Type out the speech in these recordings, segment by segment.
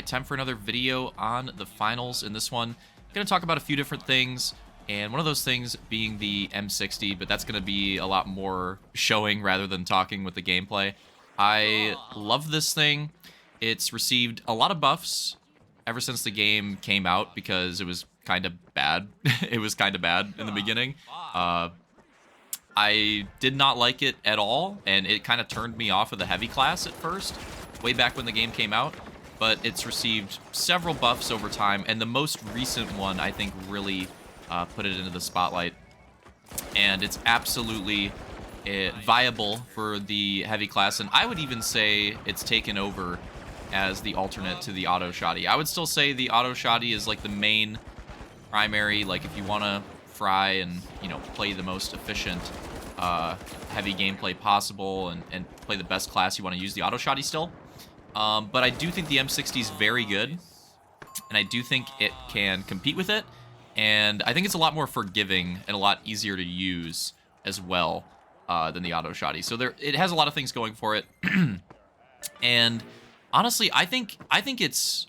Alright, time for another video on the finals. In this one, I'm going to talk about a few different things, and one of those things being the M60, but that's going to be a lot more showing rather than talking with the gameplay. I love this thing. It's received a lot of buffs ever since the game came out because it was kind of bad. It was kind of bad in the beginning. I did not like it at all, and it kind of turned me off of the heavy class at first, way back when the game came out. But it's received several buffs over time, and the most recent one, I think, really put it into the spotlight. And it's absolutely viable for the heavy class, and I would even say it's taken over as the alternate to the auto shoddy. I would still say the auto shoddy is like the main primary, like if you want to fry and, you know, play the most efficient heavy gameplay possible and play the best class, you want to use the auto shoddy still. But I do think the M60 is very good, and I do think it can compete with it, and I think it's a lot more forgiving and a lot easier to use as well than the auto shoddy. So it has a lot of things going for it, and honestly, I think it's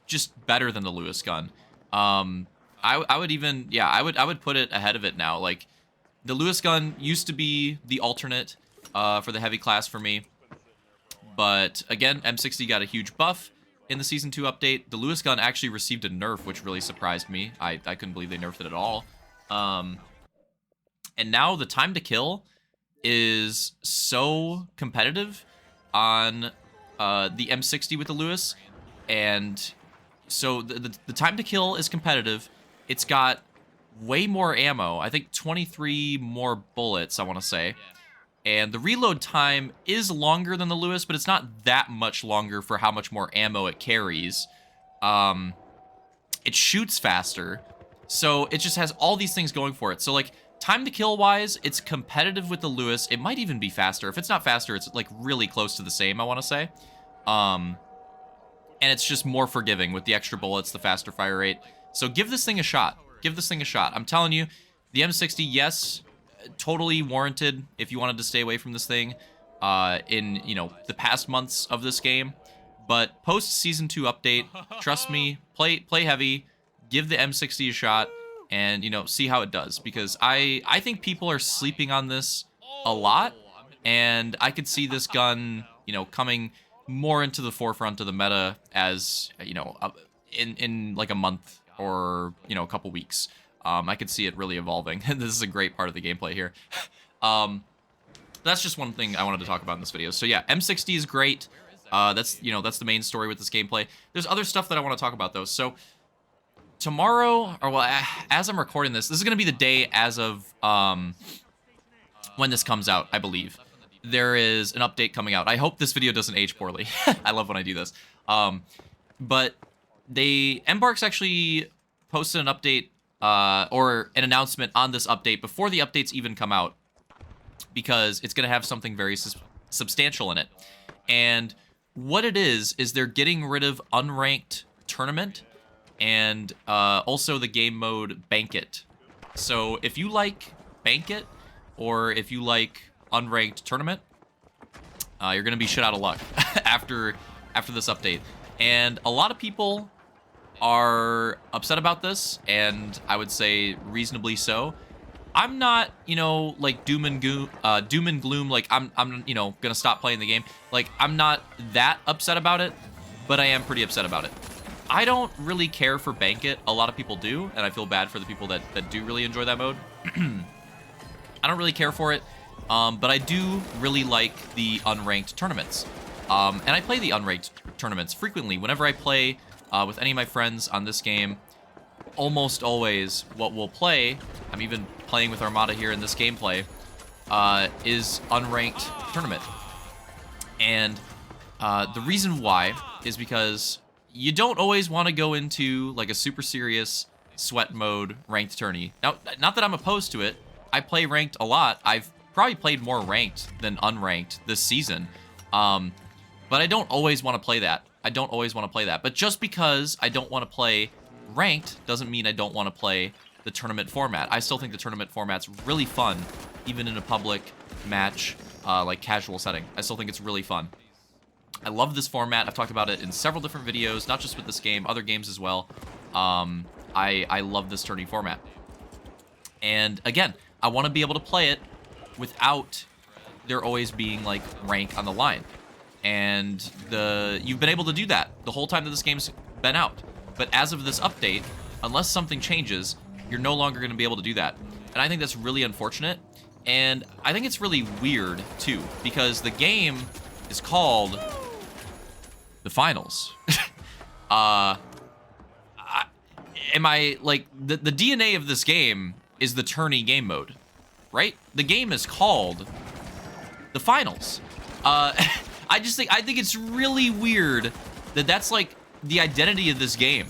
just better than the Lewis gun. I would even, yeah, I would put it ahead of it now. Like, the Lewis gun used to be the alternate for the heavy class for me. But again, M60 got a huge buff in the Season 2 update. The Lewis gun actually received a nerf, which really surprised me. I couldn't believe they nerfed it at all. And now the time to kill is so competitive on the M60 with the Lewis. And so the time to kill is competitive. It's got way more ammo. I think 23 more bullets, I want to say. And the reload time is longer than the Lewis, but it's not that much longer for how much more ammo it carries. It shoots faster, so it just has all these things going for it. So, like, time to kill wise, it's competitive with the Lewis. It might even be faster. If it's not faster, it's like really close to the same, I want to say. And it's just more forgiving with the extra bullets, the faster fire rate. So give this thing a shot. Give this thing a shot. I'm telling you, the M60, yes, totally warranted if you wanted to stay away from this thing in, you know, the past months of this game. But post Season 2 update, trust me, play heavy, give the M60 a shot, and, you know, see how it does. Because I think people are sleeping on this a lot, and I could see this gun, you know, coming more into the forefront of the meta as, you know, in like a month or, you know, a couple weeks. I could see it really evolving. This is a great part of the gameplay here. That's just one thing I wanted to talk about in this video. So yeah, M60 is great. That's, you know, that's the main story with this gameplay. There's other stuff that I want to talk about though. So tomorrow, or well, as I'm recording this is going to be the day as of when this comes out, I believe. There is an update coming out. I hope this video doesn't age poorly. I love when I do this. But Embark's actually posted an update or an announcement on this update before the updates even come out, because it's going to have something very substantial in it. And what it is they're getting rid of unranked tournament and also the game mode bank it. So if you like bank it or if you like unranked tournament, you're going to be shit out of luck after this update. And a lot of people are upset about this, and I would say reasonably so. I'm not, you know, like doom and gloom, like I'm you know, gonna stop playing the game. Like, I'm not that upset about it, but I am pretty upset about it. I don't really care for bank it. A lot of people do, and I feel bad for the people that do really enjoy that mode. I don't really care for it, but I do really like the unranked tournaments. And I play the unranked tournaments frequently. Whenever I play with any of my friends on this game, almost always what we'll play, I'm even playing with Armada here in this gameplay, is unranked tournament. And the reason why is because you don't always want to go into like a super serious sweat mode ranked tourney. Now, not that I'm opposed to it. I play ranked a lot. I've probably played more ranked than unranked this season. But I don't always want to play that. I don't always want to play that. But just because I don't want to play ranked doesn't mean I don't want to play the tournament format. I still think the tournament format's really fun, even in a public match, like casual setting. I still think it's really fun. I love this format. I've talked about it in several different videos, not just with this game, other games as well. I love this tourney format. And again, I want to be able to play it without there always being like rank on the line. And you've been able to do that the whole time that this game's been out. But as of this update, unless something changes, you're no longer going to be able to do that. And I think that's really unfortunate. And I think it's really weird too, because the game is called the finals. Am I like the DNA of this game is the tourney game mode, right? The game is called the finals. I think it's really weird that that's like the identity of this game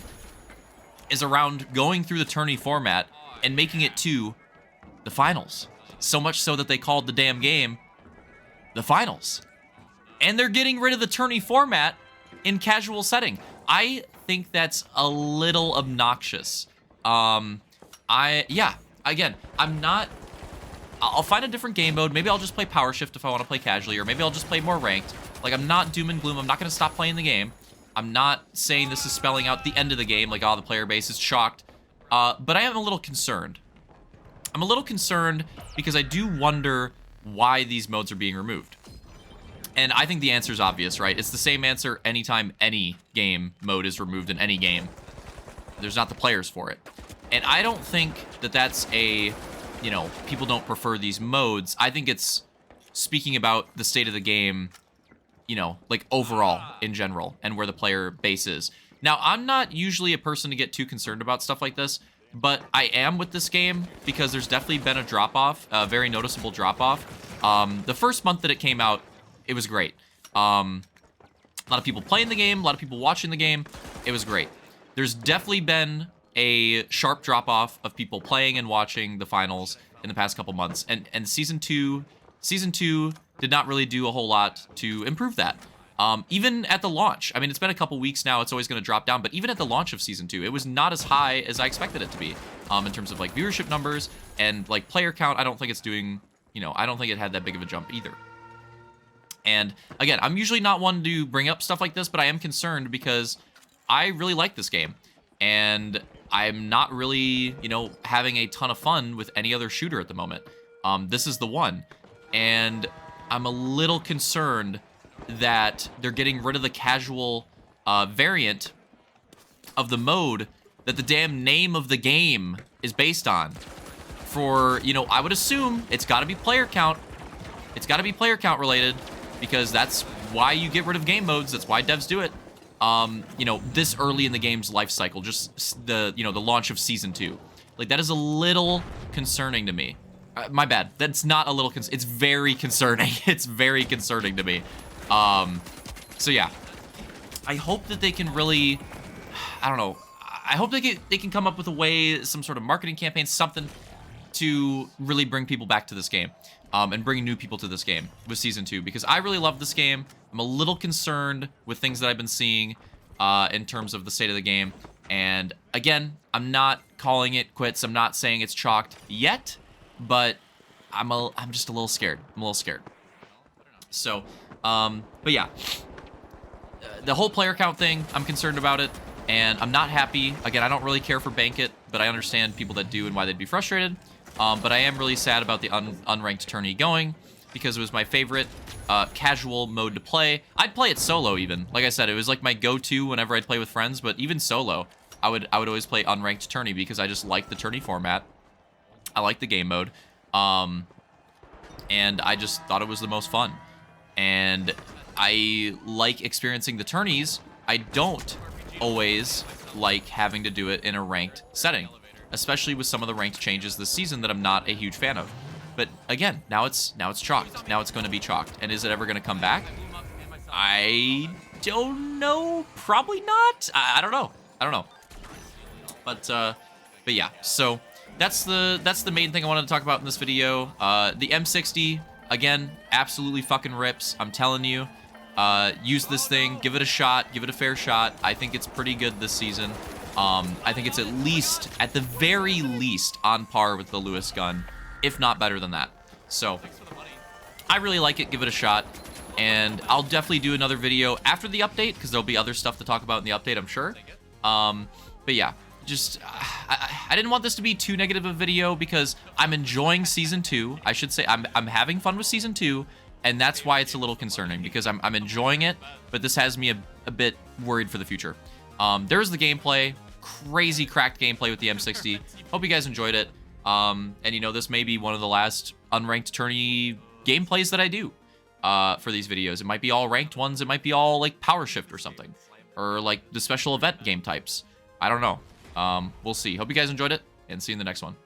is around going through the tourney format and making it to the finals. So much so that they called the damn game the finals. And they're getting rid of the tourney format in casual setting. I think that's a little obnoxious. I'll find a different game mode. Maybe I'll just play Power Shift if I want to play casually, or maybe I'll just play more ranked. Like, I'm not doom and gloom. I'm not going to stop playing the game. I'm not saying this is spelling out the end of the game, like, oh, the player base is shocked. But I am a little concerned. I'm a little concerned because I do wonder why these modes are being removed. And I think the answer is obvious, right? It's the same answer anytime any game mode is removed in any game. There's not the players for it. And I don't think that that's people don't prefer these modes. I think it's speaking about the state of the game, like overall in general and where the player base is. Now, I'm not usually a person to get too concerned about stuff like this, but I am with this game because there's definitely been a drop-off, a very noticeable drop-off. The first month that it came out, it was great. A lot of people playing the game, a lot of people watching the game. It was great. There's definitely been a sharp drop-off of people playing and watching the finals in the past couple months. And Season 2 did not really do a whole lot to improve that. Even at the launch, I mean, it's been a couple weeks now, it's always going to drop down, but even at the launch of Season 2, it was not as high as I expected it to be, in terms of, like, viewership numbers and, like, player count. I don't think it's doing, I don't think it had that big of a jump either. And, again, I'm usually not one to bring up stuff like this, but I am concerned because I really like this game. And I'm not really, having a ton of fun with any other shooter at the moment. This is the one. And I'm a little concerned that they're getting rid of the casual variant of the mode that the damn name of the game is based on. For, I would assume it's got to be player count. It's got to be player count related because that's why you get rid of game modes. That's why devs do it. This early in the game's life cycle, just the launch of Season 2. Like, that is a little concerning to me. My bad. That's not a little it's very concerning. It's very concerning to me. So yeah. I hope that they can really, I don't know. I hope they can come up with a way, some sort of marketing campaign, something to really bring people back to this game. And bring new people to this game with Season 2, because I really love this game. I'm a little concerned with things that I've been seeing in terms of the state of the game. And again, I'm not calling it quits. I'm not saying it's chalked yet, but I'm just a little scared. I'm a little scared. So, but yeah, the whole player count thing, I'm concerned about it, and I'm not happy. Again, I don't really care for Bank-It, but I understand people that do and why they'd be frustrated. But I am really sad about the unranked tourney going, because it was my favorite casual mode to play. I'd play it solo even. Like I said, it was like my go-to whenever I'd play with friends, but even solo, I would always play unranked tourney because I just like the tourney format. I like the game mode. And I just thought it was the most fun. And I like experiencing the tourneys. I don't always like having to do it in a ranked setting, especially with some of the ranked changes this season that I'm not a huge fan of. But again, now it's chalked. Now it's going to be chalked. And is it ever going to come back? I don't know. Probably not. I don't know. I don't know. But yeah. So that's the main thing I wanted to talk about in this video. The M60, again, absolutely fucking rips. I'm telling you. Use this thing. Give it a shot. Give it a fair shot. I think it's pretty good this season. I think it's at the very least, on par with the Lewis gun, if not better than that. So, I really like it. Give it a shot. And I'll definitely do another video after the update, because there'll be other stuff to talk about in the update, I'm sure. But yeah, just I didn't want this to be too negative of a video, because I'm enjoying Season 2. I should say I'm having fun with Season 2, and that's why it's a little concerning, because I'm enjoying it, but this has me a bit worried for the future. There's the gameplay. Crazy cracked gameplay with the M60. Hope you guys enjoyed it. And, you know, this may be one of the last unranked tourney gameplays that I do. For these videos. It might be all ranked ones. It might be all like power shift or something, or like the special event game types. I don't know. We'll see. Hope you guys enjoyed it, and see you in the next one.